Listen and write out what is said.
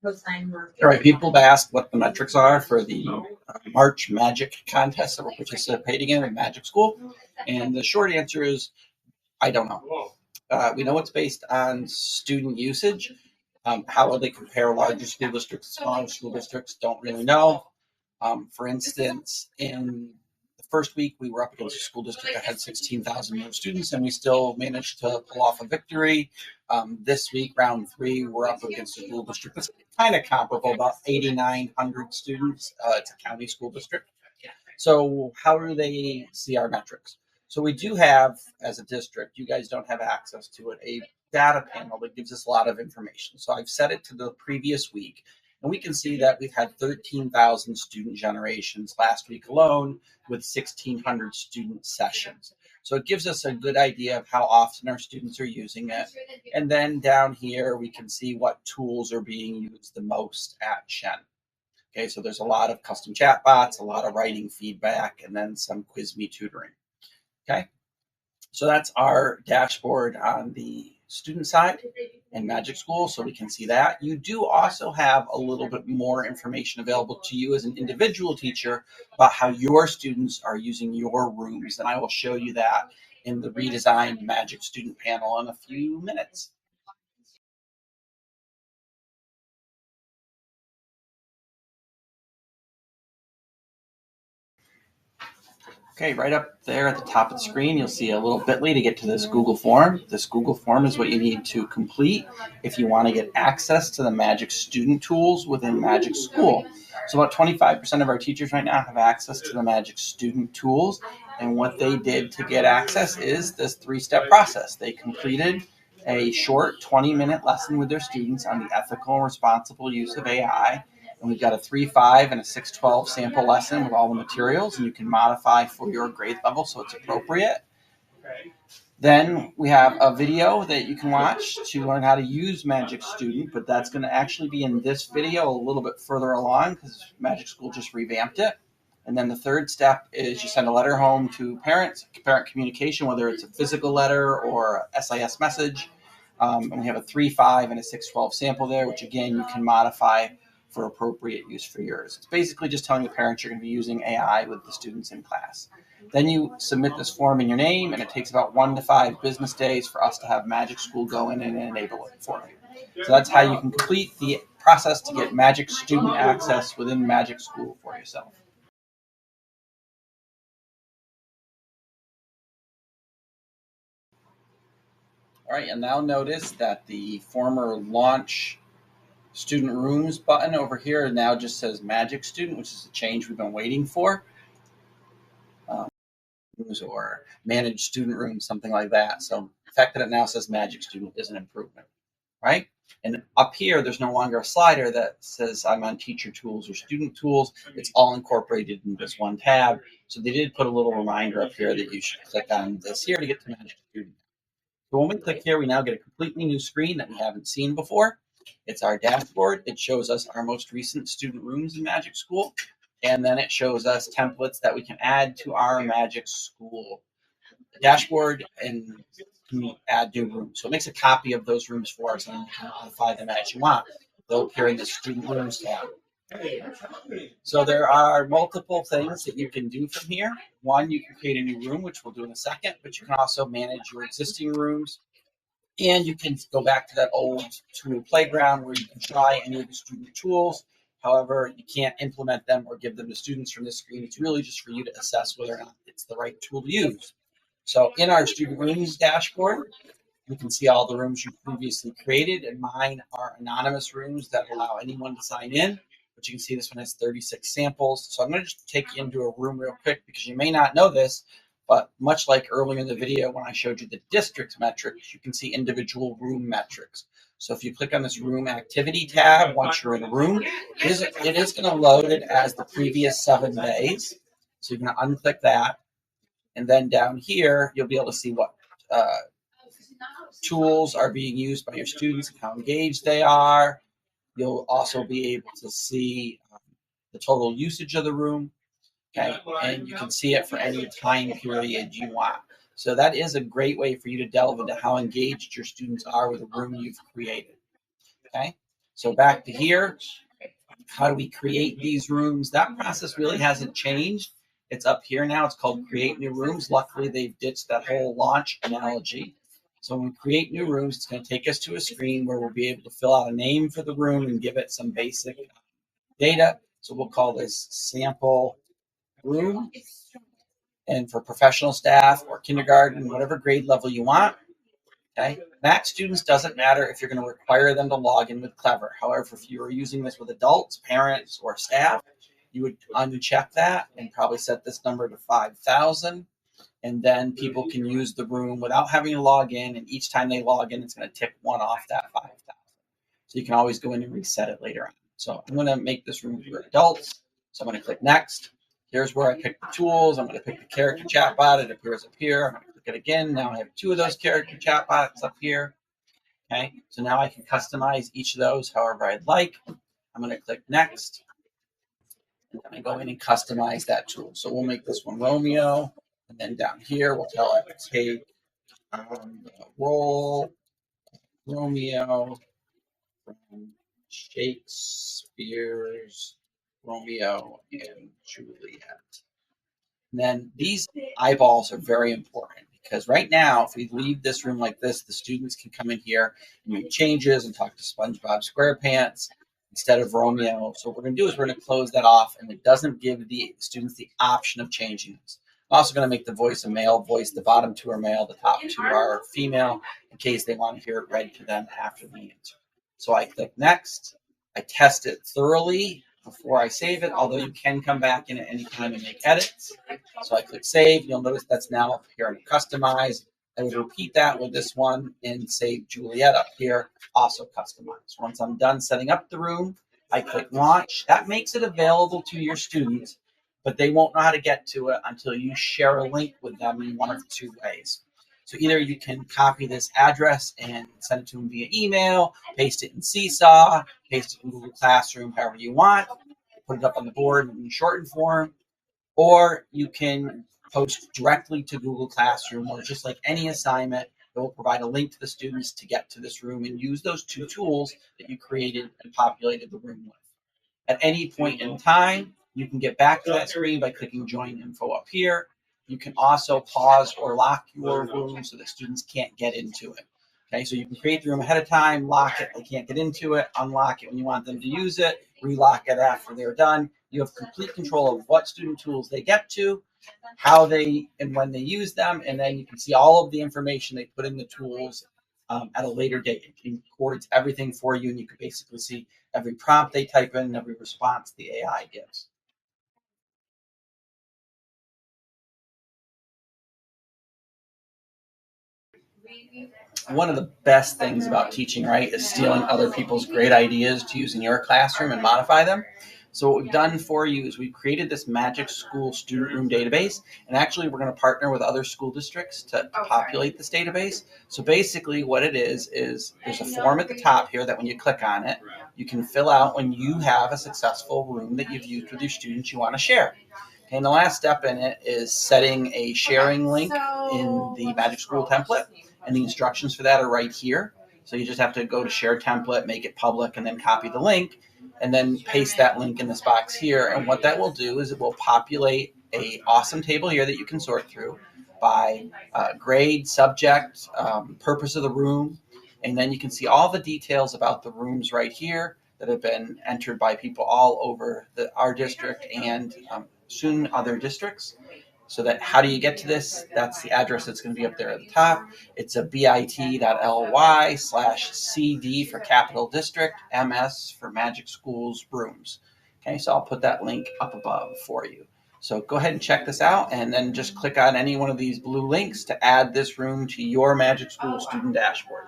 All right, people have asked what the metrics are for the March Magic contest that we're participating in Magic School. And the short answer is, I don't know. We know it's based on student usage. How will they compare larger school districts, smaller school districts? Don't really know. For instance, in the first week, we were up against a school district that had 16,000 more students, and we still managed to pull off a victory. This week, round three, we're up against a school district that's kind of comparable, about 8,900 students. It's a county school district. So how do they see our metrics? So we do have, as a district, you guys don't have access to it, a data panel that gives us a lot of information. So I've set it to the previous week, and we can see that we've had 13,000 student generations last week alone with 1,600 student sessions. So it gives us a good idea of how often our students are using it. And then down here, we can see what tools are being used the most at Shen. Okay, so there's a lot of custom chatbots, a lot of writing feedback, and then some Quiz Me tutoring. Okay, so that's our dashboard on the student side in Magic School, so we can see that. You do also have a little bit more information available to you as an individual teacher about how your students are using your rooms, and I will show you that in the redesigned Magic Student panel in a few minutes. Okay, right up there at the top of the screen, you'll see a little bit.ly to get to this Google form. This Google form is what you need to complete if you want to get access to the Magic student tools within Magic School. So about 25% of our teachers right now have access to the Magic student tools. And what they did to get access is this 3-step process. They completed a short 20-minute lesson with their students on the ethical and responsible use of AI. And we've got a 3-5 and a 6-12 sample lesson with all the materials, and you can modify for your grade level so it's appropriate. Then we have a video that you can watch to learn how to use Magic Student, but that's going to actually be in this video a little bit further along because Magic School just revamped it. And then the third step is you send a letter home to parents, parent communication, whether it's a physical letter or a SIS message. And we have a 3-5 and a 6-12 sample there, which again you can modify for appropriate use for yours. It's basically just telling the parents you're going to be using AI with the students in class. Then you submit this form in your name, and it takes about 1 to 5 business days for us to have Magic School go in and enable it for you. So that's how you can complete the process to get Magic student access within Magic School for yourself. All right, and now notice that the former launch student rooms button over here now just says Magic Student, which is a change we've been waiting for. Or manage student rooms, something like that. So the fact that it now says Magic Student is an improvement, right? And up here, there's no longer a slider that says I'm on teacher tools or student tools. It's all incorporated in this one tab. So they did put a little reminder up here that you should click on this here to get to Magic Student. So when we click here, we now get a completely new screen that we haven't seen before. It's our dashboard. It shows us our most recent student rooms in Magic School. And then it shows us templates that we can add to our Magic School dashboard and add new rooms. So it makes a copy of those rooms for us and you can modify them as you want. They'll appear in the student rooms tab. So there are multiple things that you can do from here. One, you can create a new room, which we'll do in a second, but you can also manage your existing rooms. And you can go back to that old tool playground where you can try any of the student tools. However, you can't implement them or give them to students from this screen. It's really just for you to assess whether or not it's the right tool to use. So in our student rooms dashboard, you can see all the rooms you previously created, and mine are anonymous rooms that allow anyone to sign in. But you can see this one has 36 samples. So I'm going to just take you into a room real quick because you may not know this, but much like earlier in the video when I showed you the district metrics, you can see individual room metrics. So if you click on this room activity tab, once you're in a room, it is going to load it as the previous 7 days. So you're going to unclick that. And then down here, you'll be able to see what tools are being used by your students and how engaged they are. You'll also be able to see the total usage of the room. Okay, and you can see it for any time period you want. So that is a great way for you to delve into how engaged your students are with the room you've created. Okay, So back to here, how do we create these rooms? That process really hasn't changed. It's up here now. It's called create new rooms. Luckily, they've ditched that whole launch analogy. So when we create new rooms, it's going to take us to a screen where we'll be able to fill out a name for the room and give it some basic data. So we'll call this sample room. And for professional staff or kindergarten, whatever grade level you want, okay? Max students doesn't matter if you're going to require them to log in with Clever. However, if you are using this with adults, parents, or staff, you would uncheck that and probably set this number to 5,000. And then people can use the room without having to log in. And each time they log in, it's going to tick one off that 5,000. So you can always go in and reset it later on. So I'm going to make this room for adults. So I'm going to click next. Here's where I pick the tools. I'm going to pick the character chatbot. It appears up here. I'm going to click it again. Now I have 2 of those character chatbots up here. Okay, so now I can customize each of those however I'd like. I'm going to click next. And then I go in and customize that tool. So we'll make this one Romeo. And then down here, we'll tell it to take the role Romeo from Shakespeare's Romeo and Juliet. And then these eyeballs are very important because right now, if we leave this room like this, the students can come in here and make changes and talk to SpongeBob SquarePants instead of Romeo. So what we're going to do is we're going to close that off, and it doesn't give the students the option of changing this. I'm also going to make the voice a male voice. The bottom 2 are male, the top 2 are female, in case they want to hear it read to them after the answer. So I click next. I test it thoroughly before I save it, although you can come back in at any time and make edits. So I click save. You'll notice that's now up here under customize. I would repeat that with this one and save Juliet up here, also customize. Once I'm done setting up the room, I click launch. That makes it available to your students, but they won't know how to get to it until you share a link with them in one of 2 ways. So either you can copy this address and send it to them via email, paste it in Seesaw, paste it in Google Classroom, however you want, put it up on the board in shortened form, or you can post directly to Google Classroom, or just like any assignment, it will provide a link to the students to get to this room and use those 2 tools that you created and populated the room with. At any point in time, you can get back to that screen by clicking Join Info up here. You can also pause or lock your room so that students can't get into it. Okay, so you can create the room ahead of time, lock it, they can't get into it, unlock it when you want them to use it, relock it after they're done. You have complete control of what student tools they get to, how they and when they use them, and then you can see all of the information they put in the tools at a later date. It records everything for you, and you can basically see every prompt they type in and every response the AI gives. One of the best things about teaching, right, is stealing other people's great ideas to use in your classroom and modify them. So what we've done for you is we've created this Magic School Student Room database, and actually we're going to partner with other school districts to populate this database. So basically what it is there's a form at the top here that when you click on it, you can fill out when you have a successful room that you've used with your students you want to share. And the last step in it is setting a sharing link in the Magic School template, and the instructions for that are right here. So you just have to go to share template, make it public, and then copy the link, and then paste that link in this box here. And what that will do is it will populate a awesome table here that you can sort through by grade, subject, purpose of the room, and then you can see all the details about the rooms right here that have been entered by people all over our district and soon other districts. So that how do you get to this? That's the address that's going to be up there at the top. It's a bit.ly/CD for Capital District, MS for Magic Schools Rooms. Okay, so I'll put that link up above for you. So go ahead and check this out, and then just click on any one of these blue links to add this room to your Magic School student dashboard.